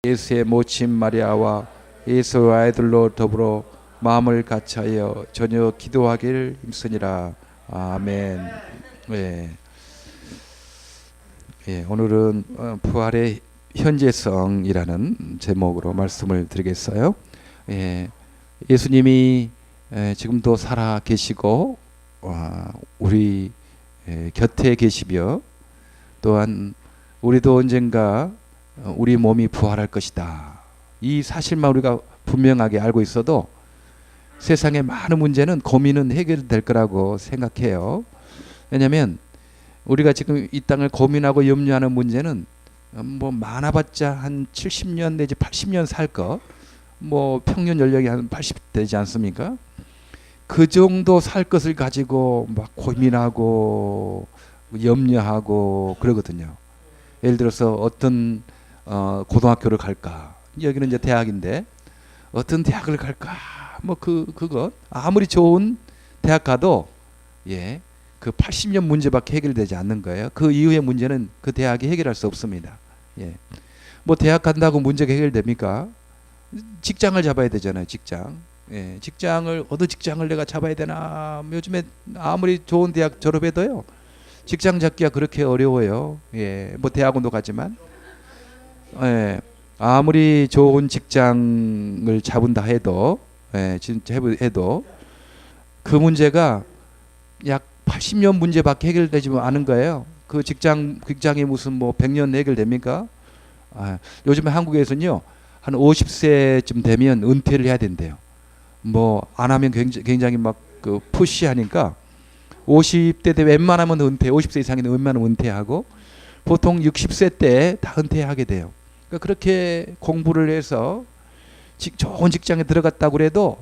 예수의 모친 마리아와 예수의 아이들로 더불어 마음을 같이하여 전혀 기도하길 힘쓰니라. 아멘. 예. 예, 오늘은 부활의 현재성이라는 제목으로 말씀을 드리겠어요. 예, 예수님이 지금도 살아 계시고 우리 곁에 계시며 또한 우리도 언젠가 우리 몸이 부활할 것이다. 이 사실만 우리가 분명하게 알고 있어도 세상의 많은 문제는 고민은 해결될 거라고 생각해요. 왜냐하면 우리가 지금 이 땅을 고민하고 염려하는 문제는 뭐 많아봤자 한 70년 내지 80년 살 거, 뭐 평균 연령이 한 80 되지 않습니까? 그 정도 살 것을 가지고 막 고민하고 염려하고 그러거든요. 예를 들어서 어떤 고등학교를 갈까? 여기는 이제 대학인데 어떤 대학을 갈까? 뭐 그거 아무리 좋은 대학 가도 그 80년 문제밖에 해결되지 않는 거예요. 그 이후의 문제는 그 대학이 해결할 수 없습니다. 뭐 대학 간다고 문제가 해결됩니까? 직장을 잡아야 되잖아요. 직장. 어느 직장을 내가 잡아야 되나? 요즘에 아무리 좋은 대학 졸업해도요. 직장 잡기가 그렇게 어려워요. 뭐 대학원도 가지만. 아무리 좋은 직장을 잡은다 해도 진짜 해도 그 문제가 약 80년 문제밖에 해결되지 않은 거예요. 그 직장이 무슨 뭐 100년 해결됩니까? 요즘에 한국에서는요 한 50세쯤 되면 은퇴를 해야 된대요. 뭐 안 하면 굉장히 막 그 푸시하니까 50대 때 웬만하면 은퇴, 50세 이상에는 웬만하면 은퇴하고 보통 60세 때 다 은퇴하게 돼요. 그러니까 그렇게 공부를 해서 좋은 직장에 들어갔다고 그래도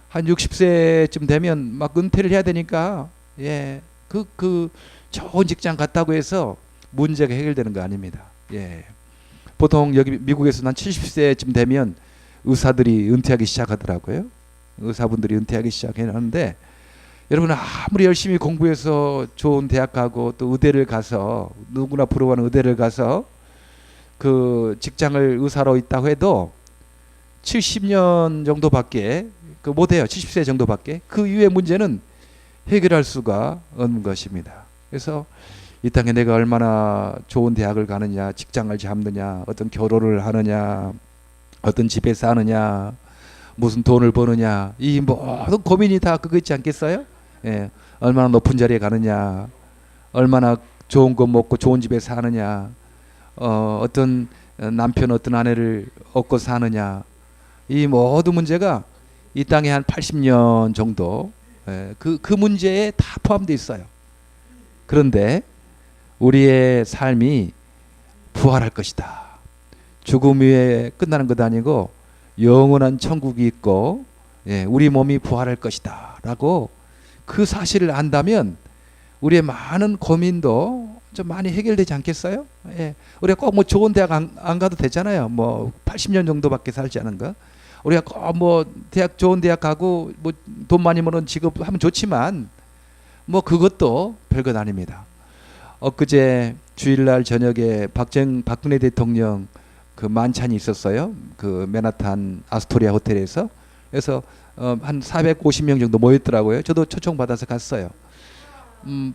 한 60세쯤 되면 막 은퇴를 해야 되니까 그 좋은 직장 갔다고 해서 문제가 해결되는 거 아닙니다. 보통 여기 미국에서는 한 70세쯤 되면 의사들이 은퇴하기 시작하더라고요. 의사분들이 은퇴하기 시작하는데 여러분 아무리 열심히 공부해서 좋은 대학 가고 또 의대를 가서 누구나 부러워하는 의대를 가서 그 직장을 의사로 있다고 해도 70년 정도밖에 못해요. 70세 정도밖에. 그 이후의 문제는 해결할 수가 없는 것입니다. 그래서 이 땅에 내가 얼마나 좋은 대학을 가느냐, 직장을 잡느냐, 어떤 결혼을 하느냐, 어떤 집에 사느냐, 무슨 돈을 버느냐, 이 모든 고민이 다 그거 있지 않겠어요? 얼마나 높은 자리에 가느냐, 얼마나 좋은 거 먹고 좋은 집에 사느냐, 어떤 남편, 어떤 아내를 얻고 사느냐, 이 모든 문제가 이 땅에 한 80년 정도 그 문제에 다 포함되어 있어요. 그런데 우리의 삶이 부활할 것이다. 죽음 위에 끝나는 것 아니고 영원한 천국이 있고 우리 몸이 부활할 것이다 라고 그 사실을 안다면 우리의 많은 고민도 좀 많이 해결되지 않겠어요? 우리가 꼭 뭐 좋은 대학 안 가도 되잖아요. 뭐 80년 정도밖에 살지 않은 거. 우리가 꼭 뭐 좋은 대학 가고 뭐 돈 많이 버는 직업 하면 좋지만 뭐 그것도 별것 아닙니다. 엊그제 주일날 저녁에 박근혜 대통령 그 만찬이 있었어요. 그 맨하탄 아스토리아 호텔에서. 그래서 한 450명 정도 모였더라고요. 저도 초청 받아서 갔어요.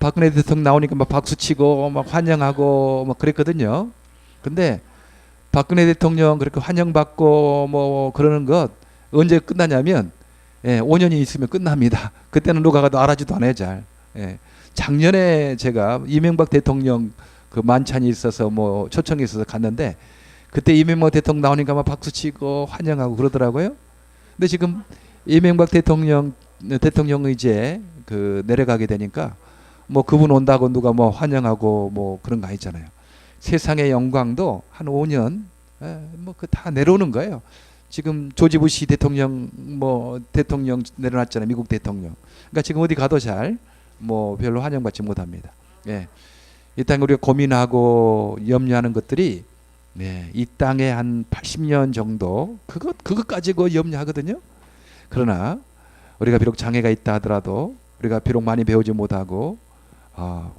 박근혜 대통령 나오니까 막 박수치고 막 환영하고 막 그랬거든요. 근데 박근혜 대통령 그렇게 환영받고 뭐 그러는 것 언제 끝나냐면 5년이 있으면 끝납니다. 그때는 누가 가도 알아주도 않아요 잘. 작년에 제가 이명박 대통령 그 만찬이 있어서 뭐 초청이 있어서 갔는데 그때 이명박 대통령 나오니까 막 박수치고 환영하고 그러더라고요. 근데 지금 이명박 대통령이 이제 그 내려가게 되니까 뭐 그분 온다고 누가 뭐 환영하고 뭐 그런 거 아니잖아요. 세상의 영광도 한 5년 뭐 그 다 내려오는 거예요. 지금 조지 부시 대통령 내려놨잖아요. 미국 대통령. 그러니까 지금 어디 가도 잘 뭐 별로 환영받지 못합니다. 이 땅에 우리가 고민하고 염려하는 것들이 이 땅에 한 80년 정도 그것 가지고 염려하거든요. 그러나 우리가 비록 장애가 있다 하더라도 우리가 비록 많이 배우지 못하고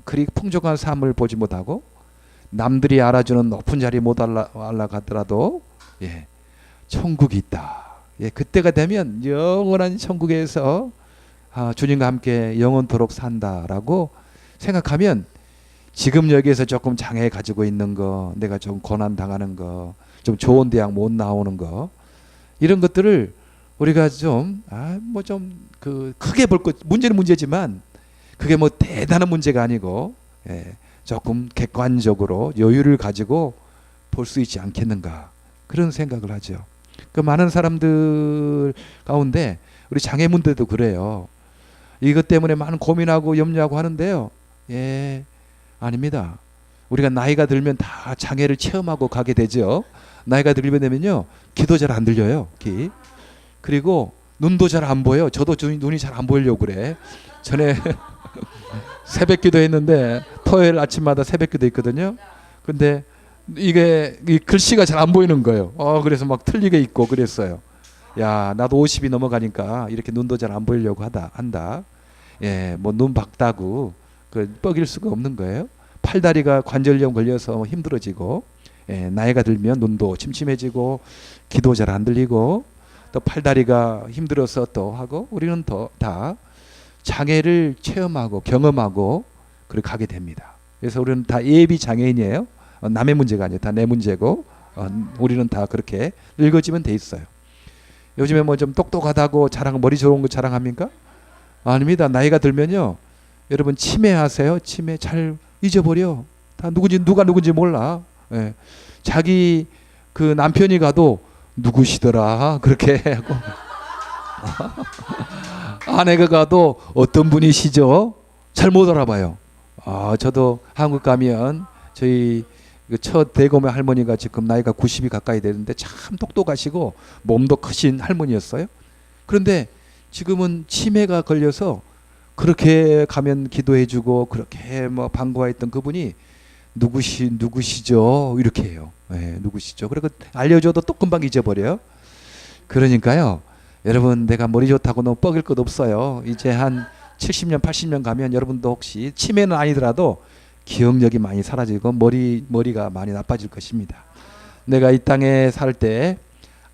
그리 풍족한 삶을 보지 못하고 남들이 알아주는 높은 자리 못 올라가더라도 예, 천국이 있다. 예, 그때가 되면 영원한 천국에서 주님과 함께 영원토록 산다라고 생각하면 지금 여기에서 조금 장애 가지고 있는 거, 내가 좀 고난 당하는 거, 좀 좋은 대학 못 나오는 거, 이런 것들을 우리가 좀 크게 볼 것, 문제는 문제지만 그게 뭐 대단한 문제가 아니고, 예, 조금 객관적으로 여유를 가지고 볼 수 있지 않겠는가, 그런 생각을 하죠. 그 많은 사람들 가운데 우리 장애문들도 그래요. 이것 때문에 많은 고민하고 염려하고 하는데요. 예, 아닙니다. 우리가 나이가 들면 다 장애를 체험하고 가게 되죠. 나이가 들면 되면요, 귀도 잘 안 들려요. 귀. 그리고 눈도 잘 안 보여요. 저도 눈이 잘 안 보이려고 그래. 전에 새벽기도 했는데 토요일 아침마다 새벽기도 있거든요. 근데 이게 이 글씨가 잘 안 보이는 거예요. 그래서 막 틀리게 읽고 그랬어요. 야, 나도 50이 넘어가니까 이렇게 눈도 잘 안 보이려고 한다. 예, 뭐 눈 박다고 뻐길 수가 없는 거예요. 팔다리가 관절염 걸려서 힘들어지고, 예, 나이가 들면 눈도 침침해지고 귀도 잘 안 들리고 또 팔다리가 힘들어서 또 하고, 우리는 다 장애를 체험하고 경험하고 그렇게 가게 됩니다. 그래서 우리는 다 예비 장애인이에요. 남의 문제가 아니에요. 다 내 문제고, 우리는 다 그렇게 늙어지면 돼 있어요. 요즘에 뭐 좀 똑똑하다고 머리 좋은 거 자랑합니까? 아닙니다. 나이가 들면요, 여러분 치매하세요. 치매 잘 잊어버려. 다 누가 누군지 몰라. 예. 자기 그 남편이 가도 누구시더라 그렇게 하고 아내가 가도 어떤 분이시죠? 잘 못 알아봐요. 저도 한국 가면 저희 첫 대검의 할머니가 지금 나이가 90이 가까이 되는데 참 똑똑하시고 몸도 크신 할머니였어요. 그런데 지금은 치매가 걸려서 그렇게 가면 기도해주고 그렇게 뭐 반가워했던 그분이 누구시죠? 이렇게 해요. 네, 누구시죠? 그리고 알려줘도 또 금방 잊어버려요. 그러니까요, 여러분, 내가 머리 좋다고 너무 뻐길 것 없어요. 이제 한 70년, 80년 가면 여러분도 혹시 치매는 아니더라도 기억력이 많이 사라지고 머리가 많이 나빠질 것입니다. 내가 이 땅에 살 때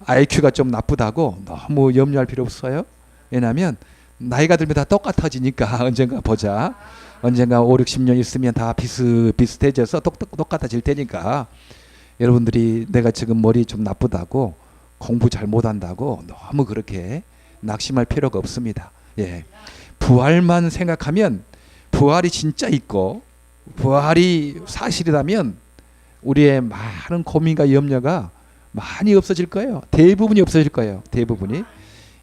IQ가 좀 나쁘다고 너무 염려할 필요 없어요. 왜냐하면 나이가 들면 다 똑같아지니까 언젠가 보자. 언젠가 5, 60년 있으면 다 비슷비슷해져서 똑같아질 테니까, 여러분들이 내가 지금 머리 좀 나쁘다고 공부 잘 못한다고 너무 그렇게 낙심할 필요가 없습니다. 예, 부활만 생각하면, 부활이 진짜 있고 부활이 사실이라면 우리의 많은 고민과 염려가 많이 없어질 거예요. 대부분이 없어질 거예요. 대부분이.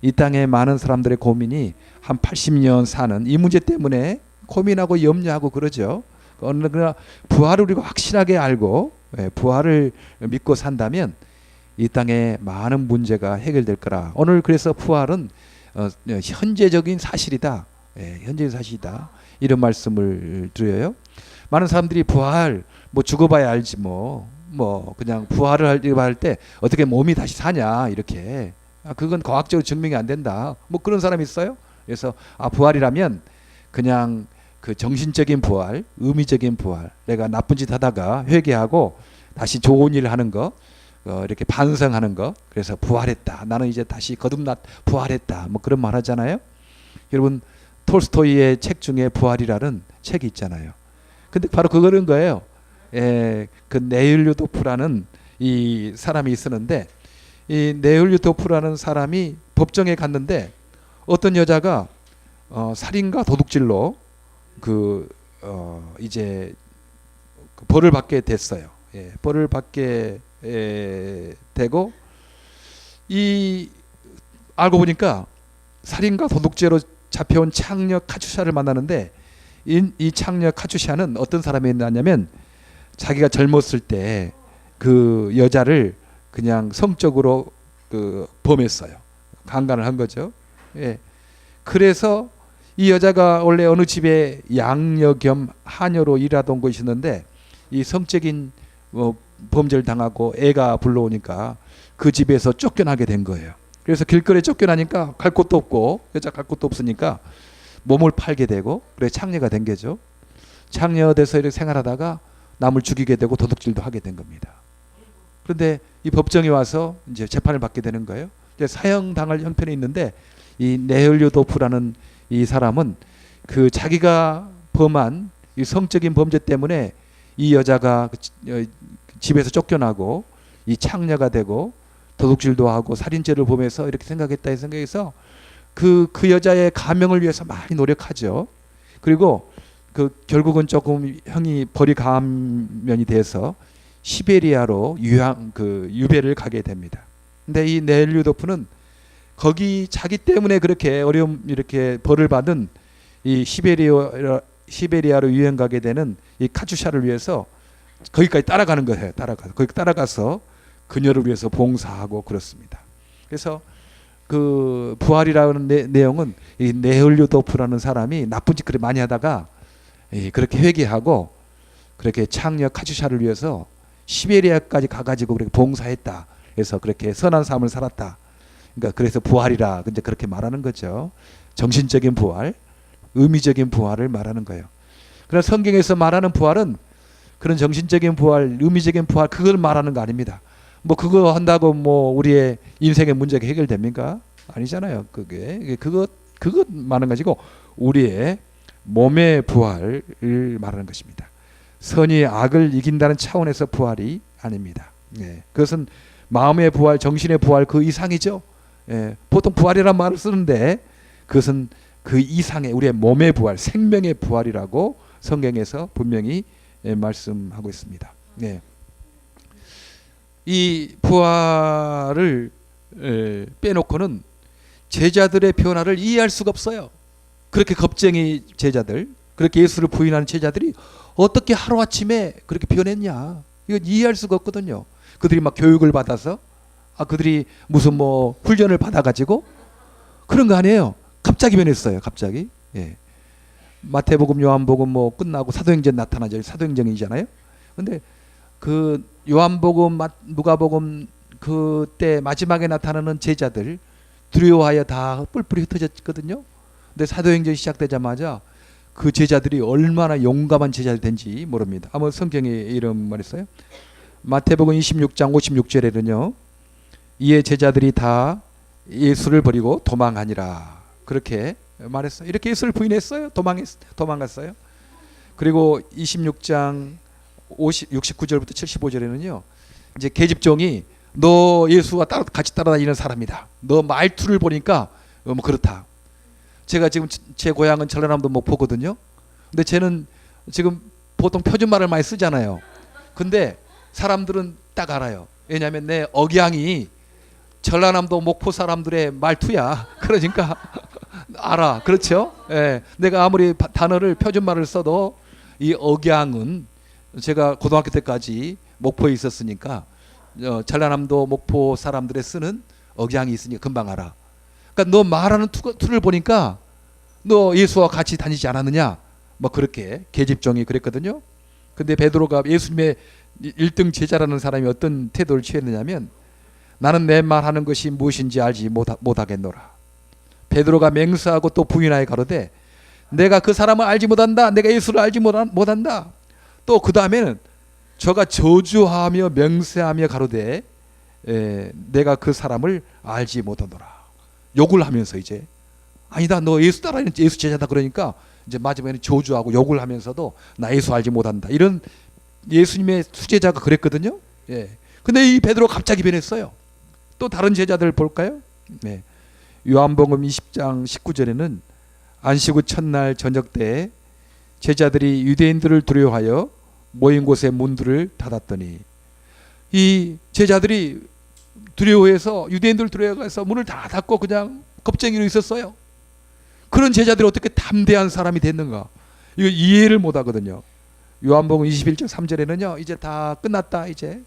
이 땅에 많은 사람들의 고민이 한 80년 사는 이 문제 때문에 고민하고 염려하고 그러죠. 그러나 부활을 우리가 확실하게 알고, 부활을 믿고 산다면 이 땅에 많은 문제가 해결될 거라. 오늘 그래서 부활은 현재적인 사실이다. 현재적인 사실이다. 이런 말씀을 드려요. 많은 사람들이 부활 뭐 죽어봐야 알지 뭐 그냥 부활을 할 때 어떻게 몸이 다시 사냐 이렇게, 그건 과학적으로 증명이 안 된다. 뭐 그런 사람이 있어요. 그래서 부활이라면 그냥 그 정신적인 부활, 의미적인 부활, 내가 나쁜 짓 하다가 회개하고 다시 좋은 일 하는 거, 이렇게 반성하는 거, 그래서 부활했다. 나는 이제 다시 거듭났 부활했다. 뭐 그런 말 하잖아요. 여러분, 톨스토이의 책 중에 부활이라는 책이 있잖아요. 근데 바로 그런 거예요. 그 네일류도프라는 이 사람이 있었는데, 이 네일류도프라는 사람이 법정에 갔는데 어떤 여자가 살인과 도둑질로 이제 벌을 받게 됐어요. 벌을 받게 되고, 알고 보니까 살인과 도둑죄로 잡혀온 창녀 카츄샤를 만나는데, 이 창녀 카츄샤는 어떤 사람이었냐면 자기가 젊었을 때 그 여자를 그냥 성적으로 범했어요. 강간을 한 거죠. 그래서 이 여자가 원래 어느 집에 양녀 겸 하녀로 일하던 곳이 있었는데, 이 성적인 범죄를 당하고 애가 불러오니까 그 집에서 쫓겨나게 된 거예요. 그래서 길거리에 쫓겨나니까 갈 곳도 없고, 여자 갈 곳도 없으니까 몸을 팔게 되고, 그래 창녀가 된 거죠. 창녀 돼서 이렇게 생활하다가 남을 죽이게 되고 도둑질도 하게 된 겁니다. 그런데 이 법정에 와서 이제 재판을 받게 되는 거예요. 이제 사형 당할 형편이 있는데 이 네헬류도프라는 이 사람은 그 자기가 범한 이 성적인 범죄 때문에 이 여자가 집에서 쫓겨나고 이 창녀가 되고 도둑질도 하고 살인죄를 범해서 이렇게 생각했다 생각해서 그 여자의 감형을 위해서 많이 노력하죠. 그리고 그 결국은 조금 형이 벌이 강한 면이 돼서 시베리아로 유배를 가게 됩니다. 근데 이 네헬류도프는 거기 자기 때문에 그렇게 어려움 이렇게 벌을 받은 이 시베리아로 유행 가게 되는 이 카츄샤를 위해서 거기까지 따라가는 거예요. 거기 따라가서 그녀를 위해서 봉사하고 그렇습니다. 그래서 그 부활이라는 내용은 이 네헬류도프라는 사람이 나쁜 짓 그렇게 많이 하다가 그렇게 회개하고 그렇게 창녀 카츄샤를 위해서 시베리아까지 가가지고 그렇게 봉사했다. 그래서 그렇게 선한 삶을 살았다. 그러니까 그래서 부활이라 이제 그렇게 말하는 거죠. 정신적인 부활, 의미적인 부활을 말하는 거예요. 그러나 성경에서 말하는 부활은 그런 정신적인 부활, 의미적인 부활 그걸 말하는 거 아닙니다. 뭐 그거 한다고 뭐 우리의 인생의 문제가 해결됩니까? 아니잖아요. 그것 말하는 것이고 우리의 몸의 부활을 말하는 것입니다. 선이 악을 이긴다는 차원에서 부활이 아닙니다. 그것은 마음의 부활, 정신의 부활 그 이상이죠. 보통 부활이라는 말을 쓰는데 그것은 그 이상의 우리의 몸의 부활, 생명의 부활이라고 성경에서 분명히 말씀하고 있습니다. 이 부활을 빼놓고는 제자들의 변화를 이해할 수가 없어요. 그렇게 겁쟁이 제자들, 그렇게 예수를 부인하는 제자들이 어떻게 하루아침에 그렇게 변했냐, 이거 이해할 수가 없거든요. 그들이 막 교육을 받아서 그들이 무슨 뭐 훈련을 받아가지고 그런 거 아니에요. 갑자기 변했어요. 갑자기. 마태복음, 요한복음 뭐 끝나고 사도행전 나타나죠. 사도행전이잖아요. 근데 그 요한복음, 누가복음 그때 마지막에 나타나는 제자들 두려워하여 다 뿔뿔이 흩어졌거든요. 근데 사도행전 시작되자마자 그 제자들이 얼마나 용감한 제자들이 된지 모릅니다. 아마 성경에 이런 말 있어요. 마태복음 26장 56절에는요. 이에 제자들이 다 예수를 버리고 도망하니라. 그렇게 말했어요. 이렇게 예수를 부인했어요. 도망갔어요. 그리고 26장 69절부터 75절에는요. 이제 계집종이 너 예수와 같이 따라다니는 사람이다. 너 말투를 보니까 뭐 그렇다. 제가 지금 제 고향은 전라남도 목포거든요. 근데 쟤는 지금 보통 표준말을 많이 쓰잖아요. 근데 사람들은 딱 알아요. 왜냐하면 내 억양이 전라남도 목포 사람들의 말투야. 그러니까 알아. 그렇죠? 내가 아무리 단어를 표준말을 써도 이 억양은 제가 고등학교 때까지 목포에 있었으니까 전라남도 목포 사람들의 쓰는 억양이 있으니까 금방 알아. 그러니까 너 말하는 투를 보니까 너 예수와 같이 다니지 않았느냐? 뭐 그렇게 계집종이 그랬거든요. 근데 베드로가 예수님의 1등 제자라는 사람이 어떤 태도를 취했느냐면 나는 내 말하는 것이 무엇인지 알지 못하겠노라. 베드로가 맹세하고 또 부인하여 가로되 내가 그 사람을 알지 못한다. 내가 예수를 알지 못한다. 또 그 다음에는 저가 저주하며 맹세하며 가로되 내가 그 사람을 알지 못하노라. 욕을 하면서 이제 아니다 너 예수 따라하는 예수 제자다 그러니까 이제 마지막에는 저주하고 욕을 하면서도 나 예수 알지 못한다. 이런 예수님의 수제자가 그랬거든요. 근데 이 베드로 갑자기 변했어요. 또 다른 제자들 볼까요? 요한복음 20장 19절에는 안식 후 첫날 저녁 때에 제자들이 유대인들을 두려워하여 모인 곳의 문들을 닫았더니 이 제자들이 두려워해서 유대인들 두려워해서 문을 다 닫고 그냥 겁쟁이로 있었어요. 그런 제자들이 어떻게 담대한 사람이 됐는가? 이거 이해를 못 하거든요. 요한복음 21장 3절에는요. 이제 다 끝났다. 이제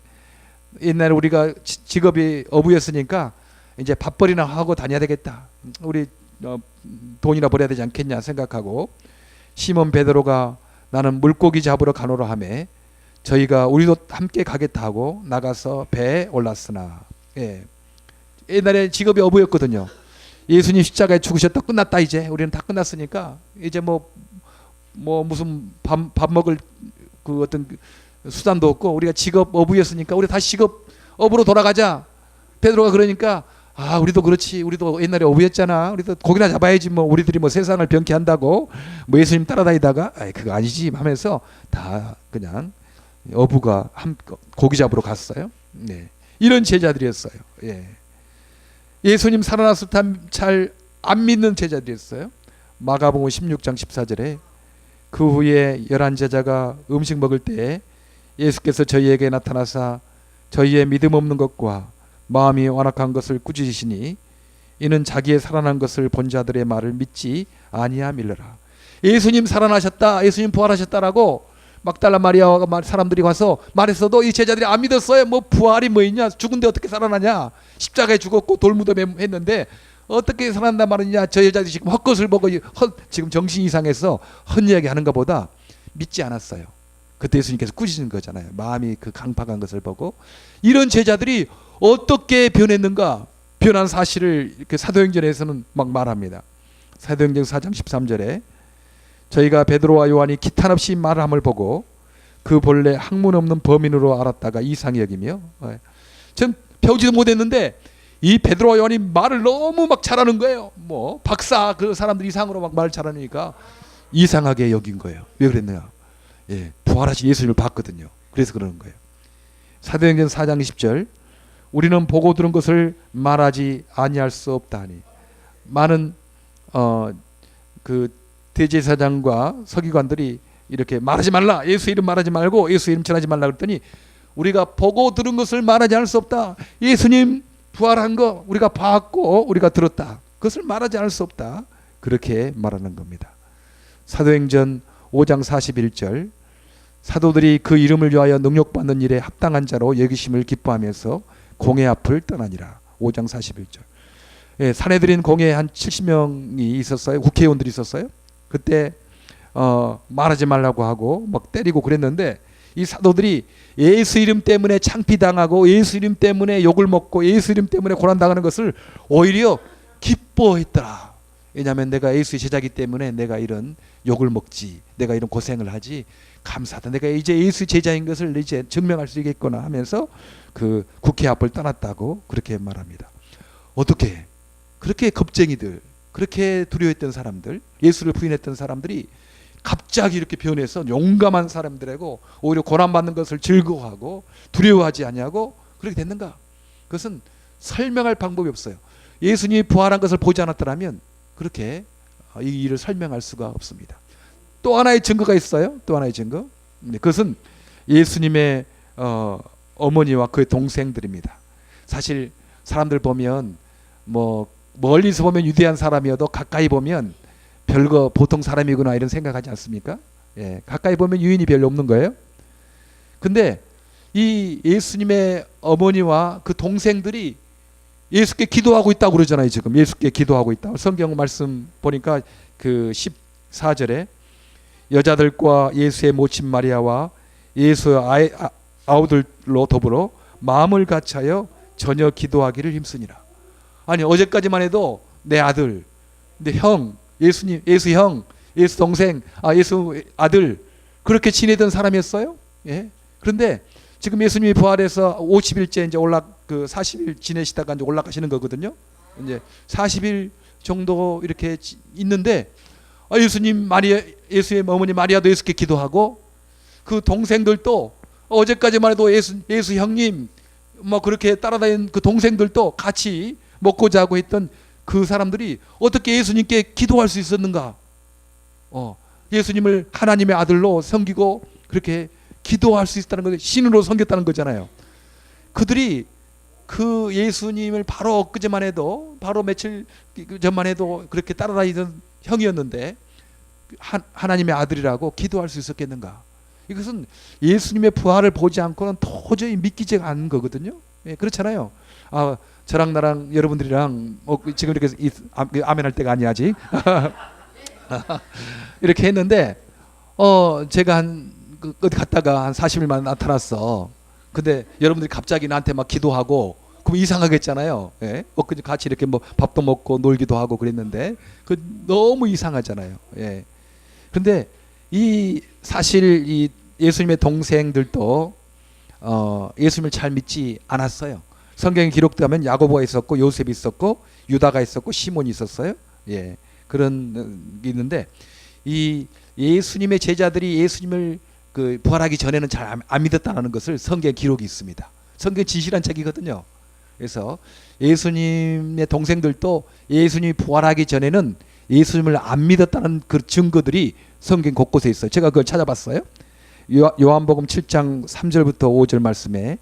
옛날에 우리가 직업이 어부였으니까 이제 밥벌이나 하고 다녀야 되겠다. 우리 돈이나 벌어야 되지 않겠냐 생각하고 시몬 베드로가 나는 물고기 잡으러 가노라 하매 저희가 우리도 함께 가겠다 하고 나가서 배에 올랐으나 옛날에 직업이 어부였거든요. 예수님 십자가에 죽으셨다 끝났다. 이제 우리는 다 끝났으니까 이제 뭐 무슨 밥 먹을 그 어떤 수단도 없고 우리가 직업 어부였으니까 우리 다시 직업 어부로 돌아가자. 베드로가 그러니까 우리도 그렇지. 우리도 옛날에 어부였잖아. 우리도 고기나 잡아야지 뭐. 우리들이 뭐 세상을 변케 한다고 뭐 예수님 따라다니다가 그거 아니지 하면서 다 그냥 어부가 고기 잡으러 갔어요. 네. 이런 제자들이었어요. 예. 예수님 살아났을 때 잘 안 믿는 제자들이었어요. 마가복음 16장 14절에 그 후에 11제자가 음식 먹을 때 예수께서 저희에게 나타나사 저희의 믿음 없는 것과 마음이 완악한 것을 꾸짖으시니 이는 자기의 살아난 것을 본 자들의 말을 믿지 아니함일러라. 예수님 살아나셨다, 예수님 부활하셨다라고 막달라 마리아와 사람들이 와서 말했어도 이 제자들이 안 믿었어요. 뭐 부활이 뭐 있냐, 죽은데 어떻게 살아나냐, 십자가에 죽었고 돌무덤에 했는데 어떻게 살아난단 말이냐. 저 여자들이 지금 헛것을 보고 지금 정신 이상해서 헛이야기 하는가 보다 믿지 않았어요. 그때 예수님께서 꾸짖은 거잖아요. 마음이 그 강팍한 것을 보고. 이런 제자들이 어떻게 변했는가, 변한 사실을 이렇게 사도행전에서는 막 말합니다. 사도행전 4장 13절에 저희가 베드로와 요한이 기탄 없이 말함을 보고 그 본래 학문 없는 범인으로 알았다가 이상히 여기며, 전 배우지도 못했는데 이 베드로와 요한이 말을 너무 막 잘하는 거예요. 뭐 박사 그 사람들 이상으로 막 말 잘하니까 이상하게 여긴 거예요. 왜 그랬느냐? 부활하신 예수님을 봤거든요. 그래서 그러는 거예요. 사도행전 4장 20절 우리는 보고 들은 것을 말하지 아니할 수 없다 하니, 많은 그 대제사장과 서기관들이 이렇게 말하지 말라, 예수 이름 말하지 말고 예수 이름 전하지 말라 그랬더니 우리가 보고 들은 것을 말하지 않을 수 없다. 예수님 부활한 거 우리가 봤고 우리가 들었다. 그것을 말하지 않을 수 없다. 그렇게 말하는 겁니다. 사도행전 5장 41절 사도들이 그 이름을 위하여 능력받는 일에 합당한 자로 여기심을 기뻐하면서 공회 앞을 떠나니라. 5장 41절. 사내들인 공회에 한 70명이 있었어요. 국회의원들이 있었어요. 그때 말하지 말라고 하고 막 때리고 그랬는데 이 사도들이 예수 이름 때문에 창피당하고 예수 이름 때문에 욕을 먹고 예수 이름 때문에 고난당하는 것을 오히려 기뻐했더라. 왜냐하면 내가 예수의 제자이기 때문에 내가 이런 욕을 먹지, 내가 이런 고생을 하지, 감사하다, 내가 이제 예수 제자인 것을 이제 증명할 수 있겠구나 하면서 그 국회 앞을 떠났다고 그렇게 말합니다. 어떻게 그렇게 겁쟁이들, 그렇게 두려워했던 사람들, 예수를 부인했던 사람들이 갑자기 이렇게 변해서 용감한 사람들이고 오히려 고난받는 것을 즐거워하고 두려워하지 아니하고 그렇게 됐는가? 그것은 설명할 방법이 없어요. 예수님이 부활한 것을 보지 않았더라면 그렇게 이 일을 설명할 수가 없습니다. 또 하나의 증거가 있어요. 또 하나의 증거. 그것은 예수님의 어머니와 그의 동생들입니다. 사실 사람들 보면 뭐 멀리서 보면 위대한 사람이어도 가까이 보면 별거 보통 사람이구나 이런 생각하지 않습니까? 가까이 보면 유인이 별로 없는 거예요. 근데 이 예수님의 어머니와 그 동생들이 예수께 기도하고 있다고 그러잖아요. 지금 예수께 기도하고 있다. 성경 말씀 보니까 그 14절에 여자들과 예수의 모친 마리아와 예수의 아우들로 더불어 마음을 같이하여 전혀 기도하기를 힘쓰니라. 아니 어제까지만 해도 내 아들, 내 형, 예수님, 예수 형, 예수 동생, 예수 아들 그렇게 지내던 사람이었어요. 그런데 지금 예수님이 부활해서 50일째 이제 40일 지내시다가 이제 올라가시는 거거든요. 이제 40일 정도 이렇게 있는데 예수님 예수의 어머니 마리아도 예수께 기도하고 그 동생들도 어제까지만 해도 예수 형님 뭐 그렇게 따라다니는 그 동생들도 같이 먹고 자고 했던 그 사람들이 어떻게 예수님께 기도할 수 있었는가? 예수님을 하나님의 아들로 섬기고 그렇게 기도할 수 있다는 것은 신으로 섬겼다는 거잖아요. 그들이 그 예수님을 바로 엊그제만 해도, 바로 며칠 전만 해도 그렇게 따라다니던 형이었는데 하나님의 아들이라고 기도할 수 있었겠는가? 이것은 예수님의 부활을 보지 않고는 도저히 믿기지가 않는 거거든요. 그렇잖아요. 저랑 나랑 여러분들이랑 지금 이렇게 아멘 할 때가 아니야 아직. 이렇게 했는데 제가 어디 갔다가 한 40일만 나타났어. 근데 여러분들이 갑자기 나한테 막 기도하고 그럼 이상하겠잖아요. 엊그제 같이 이렇게 뭐 밥도 먹고 놀기도 하고 그랬는데 그 너무 이상하잖아요. 근데 이 사실 이 예수님의 동생들도 예수님을 잘 믿지 않았어요. 성경에 기록되면 야고보가 있었고 요셉이 있었고 유다가 있었고 시몬이 있었어요. 예, 그런 게 있는데 이 예수님의 제자들이 예수님을 그 부활하기 전에는 잘 안 믿었다는 것을 성경에 기록이 있습니다. 성경 진실한 책이거든요. 그래서 예수님의 동생들도 예수님이 부활하기 전에는 예수님을 안 믿었다는 그 증거들이 성경 곳곳에 있어요. 제가 그걸 찾아봤어요. 요한복음 7장 3절부터 5절 말씀에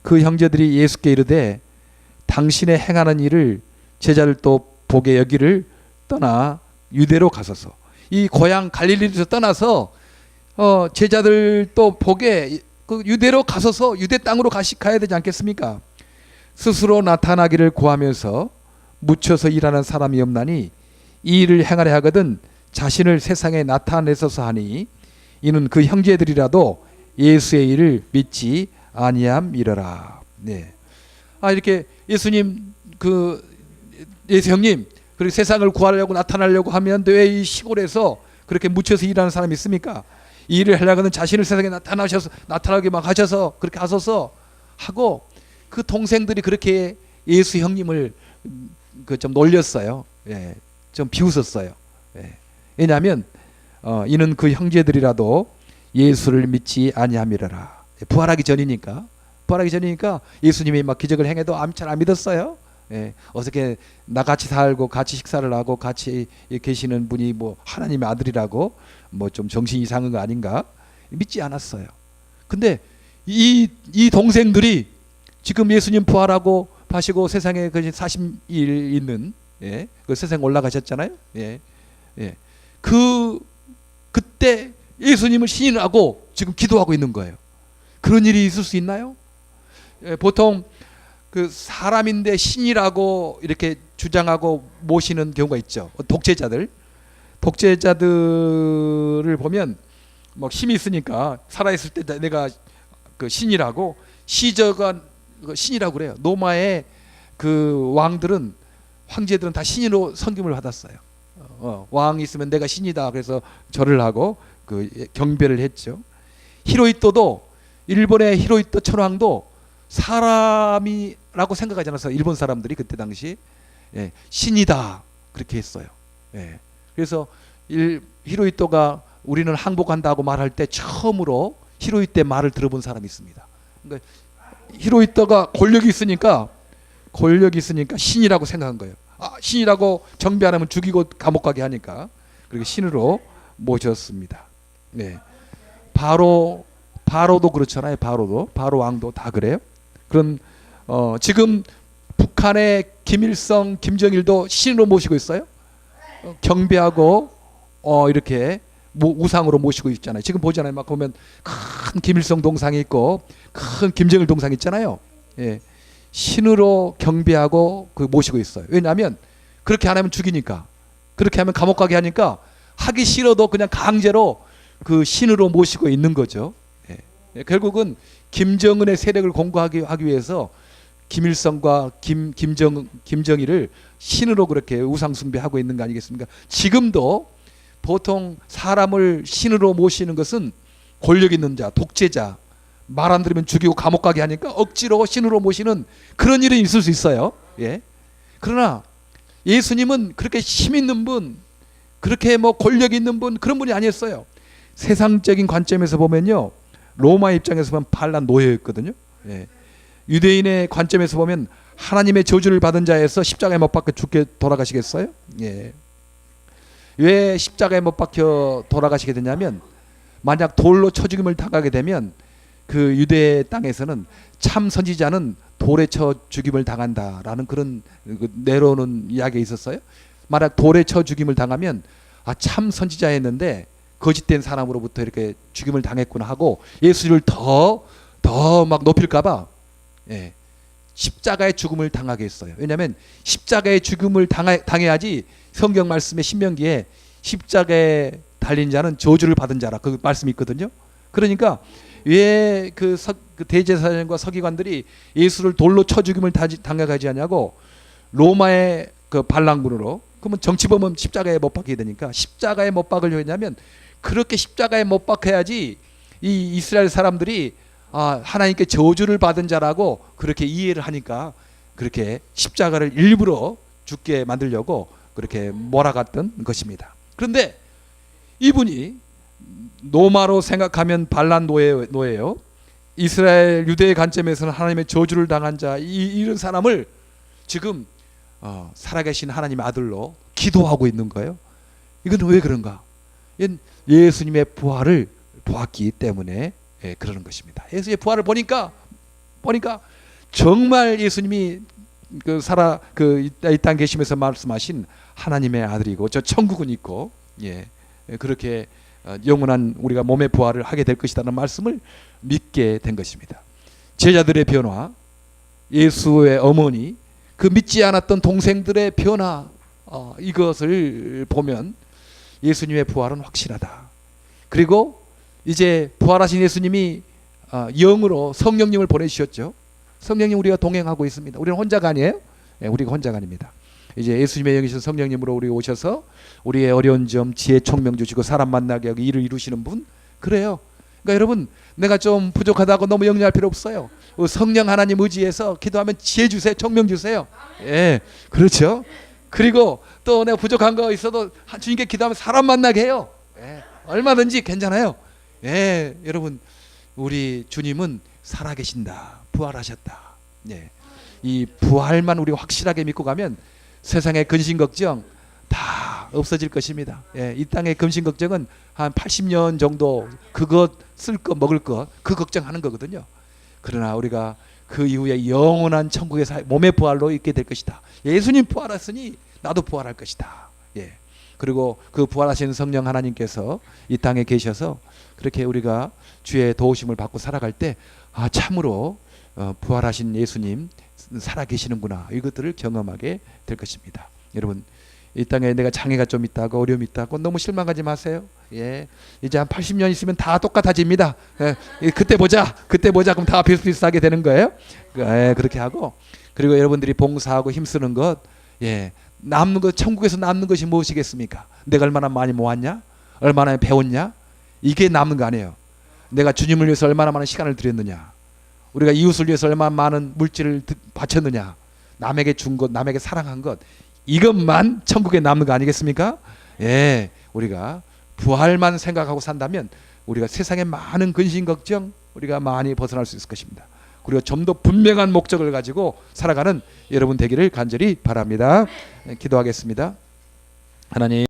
그 형제들이 예수께 이르되 당신의 행하는 일을 제자들도 보게 여기를 떠나 유대로 가소서. 이 고향 갈릴리에서 떠나서 제자들도 보게 그 유대로 가소서. 유대 땅으로 가야 되지 않겠습니까? 스스로 나타나기를 구하면서 묻혀서 일하는 사람이 없나니 이 일을 행하려 하거든 자신을 세상에 나타내소서 하니 이는 그 형제들이라도 예수의 일을 믿지 아니함이러라. 네. 이렇게 예수님 예수 형님 그리고 세상을 구하려고 나타나려고 하면 왜 이 시골에서 그렇게 묻혀서 일하는 사람이 있습니까? 이 일을 하려고는 자신을 세상에 나타나게 막 하셔서 그렇게 하소서 하고 그 동생들이 그렇게 예수 형님을 좀 놀렸어요. 예, 좀 비웃었어요. 예. 왜냐하면 이는 그 형제들이라도 예수를 믿지 아니함이라라. 부활하기 전이니까 예수님이 막 기적을 행해도 잘 안 믿었어요. 예, 어떻게 나같이 살고 같이 식사를 하고 같이 계시는 분이 뭐 하나님의 아들이라고 뭐 좀 정신 이상한 거 아닌가 믿지 않았어요. 근데 이 동생들이 지금 예수님 부활하고 파시고 세상에 40일 있는 그 세상에 올라가셨잖아요. 그때 예수님을 신인하고 지금 기도하고 있는 거예요. 그런 일이 있을 수 있나요? 보통 그 사람인데 신이라고 이렇게 주장하고 모시는 경우가 있죠. 독재자들을 보면 뭐 힘이 있으니까 살아있을 때 내가 그 신이라고 시저가 신이라고 그래요. 로마의 그 왕들은 황제들은 다 신으로 섬김을 받았어요. 왕이 있으면 내가 신이다 그래서 절을 하고 그 경배를 했죠. 히로히토도 일본의 히로히토 천황도 사람이라고 생각하지 않았어요. 일본 사람들이 그때 당시 신이다 그렇게 했어요. 그래서 히로히토가 우리는 항복한다고 말할 때 처음으로 히로히토의 말을 들어본 사람이 있습니다. 그러니까 히로히토가 권력이 있으니까 신이라고 생각한 거예요. 신이라고 정배 안 하면 죽이고 감옥 가게 하니까 그렇게 신으로 모셨습니다. 바로도 그렇잖아요. 바로 왕도 다 그래요. 그런 지금 북한의 김일성, 김정일도 신으로 모시고 있어요. 경배하고 이렇게 우상으로 모시고 있잖아요. 지금 보잖아요. 막 보면 큰 김일성 동상이 있고 큰 김정일 동상 있잖아요. 신으로 경배하고 모시고 있어요. 왜냐하면 그렇게 안 하면 죽이니까, 그렇게 하면 감옥 가게 하니까 하기 싫어도 그냥 강제로 그 신으로 모시고 있는 거죠. 결국은 김정은의 세력을 공고하기 위해서 김일성과 김정일을 신으로 그렇게 우상 숭배하고 있는 거 아니겠습니까? 지금도 보통 사람을 신으로 모시는 것은 권력 있는 자, 독재자, 말 안 들으면 죽이고 감옥 가게 하니까 억지로 신으로 모시는 그런 일은 있을 수 있어요. 그러나 예수님은 그렇게 힘 있는 분, 그렇게 뭐 권력 있는 분, 그런 분이 아니었어요. 세상적인 관점에서 보면요, 로마 입장에서 보면 반란 노예였거든요. 유대인의 관점에서 보면 하나님의 저주를 받은 자에서 십자가에 못 박혀 죽게 돌아가시겠어요? 왜 십자가에 못 박혀 돌아가시게 되냐면, 만약 돌로 쳐 죽임을 당하게 되면 그 유대 땅에서는 참 선지자는 돌에 쳐 죽임을 당한다라는 그런 내려오는 이야기가 있었어요. 만약 돌에 쳐 죽임을 당하면 참 선지자였는데 거짓된 사람으로부터 이렇게 죽임을 당했구나 하고 예수를 더 막 높일까봐 십자가의 죽음을 당하게 했어요. 왜냐하면 십자가의 죽음을 당해야지 성경 말씀의 신명기에 십자가에 달린 자는 저주를 받은 자라 그 말씀이 있거든요. 그러니까 왜 그 대제사장과 서기관들이 예수를 돌로 쳐 죽임을 당해가지 않냐고 로마의 그 반란군으로, 그러면 정치범은 십자가에 못 박히게 되니까 십자가에 못 박으려 했냐면 그렇게 십자가에 못 박혀야지 이 이스라엘 사람들이 하나님께 저주를 받은 자라고 그렇게 이해를 하니까 그렇게 십자가를 일부러 죽게 만들려고 그렇게 몰아갔던 것입니다. 그런데 이분이 노마로 생각하면 반란 노예요. 이스라엘 유대의 관점에서는 하나님의 저주를 당한 자 이런 사람을 지금 살아계신 하나님의 아들로 기도하고 있는 거예요. 이건 왜 그런가? 예수님의 부활을 보았기 때문에 그러는 것입니다. 예수님의 부활을 보니까 정말 예수님이 이 땅 계시면서 말씀하신 하나님의 아들이고 저 천국은 있고 그렇게 영원한 우리가 몸의 부활을 하게 될 것이라는 말씀을 믿게 된 것입니다. 제자들의 변화, 예수의 어머니, 그 믿지 않았던 동생들의 변화, 이것을 보면 예수님의 부활은 확실하다. 그리고 이제 부활하신 예수님이 영으로 성령님을 보내주셨죠. 성령님 우리가 동행하고 있습니다. 우리는 혼자가 아니에요. 우리가 혼자가 아닙니다. 이제 예수님의 영이신 성령님으로 우리 오셔서 우리의 어려운 점 지혜 총명 주시고 사람 만나게 하고 일을 이루시는 분, 그래요. 그러니까 여러분, 내가 좀 부족하다고 너무 염려할 필요 없어요. 성령 하나님 의지해서 기도하면 지혜 주세요, 총명 주세요. 그렇죠. 그리고 또 내가 부족한 거 있어도 주님께 기도하면 사람 만나게 해요. 얼마든지 괜찮아요. 여러분, 우리 주님은 살아계신다, 부활하셨다. 이 부활만 우리가 확실하게 믿고 가면 세상의 근심 걱정 다 없어질 것입니다. 이 땅의 근심 걱정은 한 80년 정도 그것 쓸 거 먹을 거 그 걱정하는 거거든요. 그러나 우리가 그 이후에 영원한 천국의 몸의 부활로 있게 될 것이다. 예수님 부활하셨으니 나도 부활할 것이다. 그리고 그 부활하신 성령 하나님께서 이 땅에 계셔서 그렇게 우리가 주의 도우심을 받고 살아갈 때 참으로 부활하신 예수님 살아계시는구나, 이것들을 경험하게 될 것입니다. 여러분, 이 땅에 내가 장애가 좀 있다고 어려움이 있다고 너무 실망하지 마세요. 이제 한 80년 있으면 다 똑같아집니다. 그때 보자 그럼 다 비슷비슷하게 되는 거예요. 그렇게 하고, 그리고 여러분들이 봉사하고 힘쓰는 것, 남는 것, 천국에서 남는 것이 무엇이겠습니까? 내가 얼마나 많이 모았냐, 얼마나 배웠냐, 이게 남는 거 아니에요. 내가 주님을 위해서 얼마나 많은 시간을 들였느냐, 우리가 이웃을 위해서 얼마나 많은 물질을 바쳤느냐, 남에게 준 것, 남에게 사랑한 것, 이것만 천국에 남는 거 아니겠습니까? 우리가 부활만 생각하고 산다면 우리가 세상의 많은 근심 걱정 우리가 많이 벗어날 수 있을 것입니다. 그리고 좀 더 분명한 목적을 가지고 살아가는 여러분 되기를 간절히 바랍니다. 기도하겠습니다. 하나님,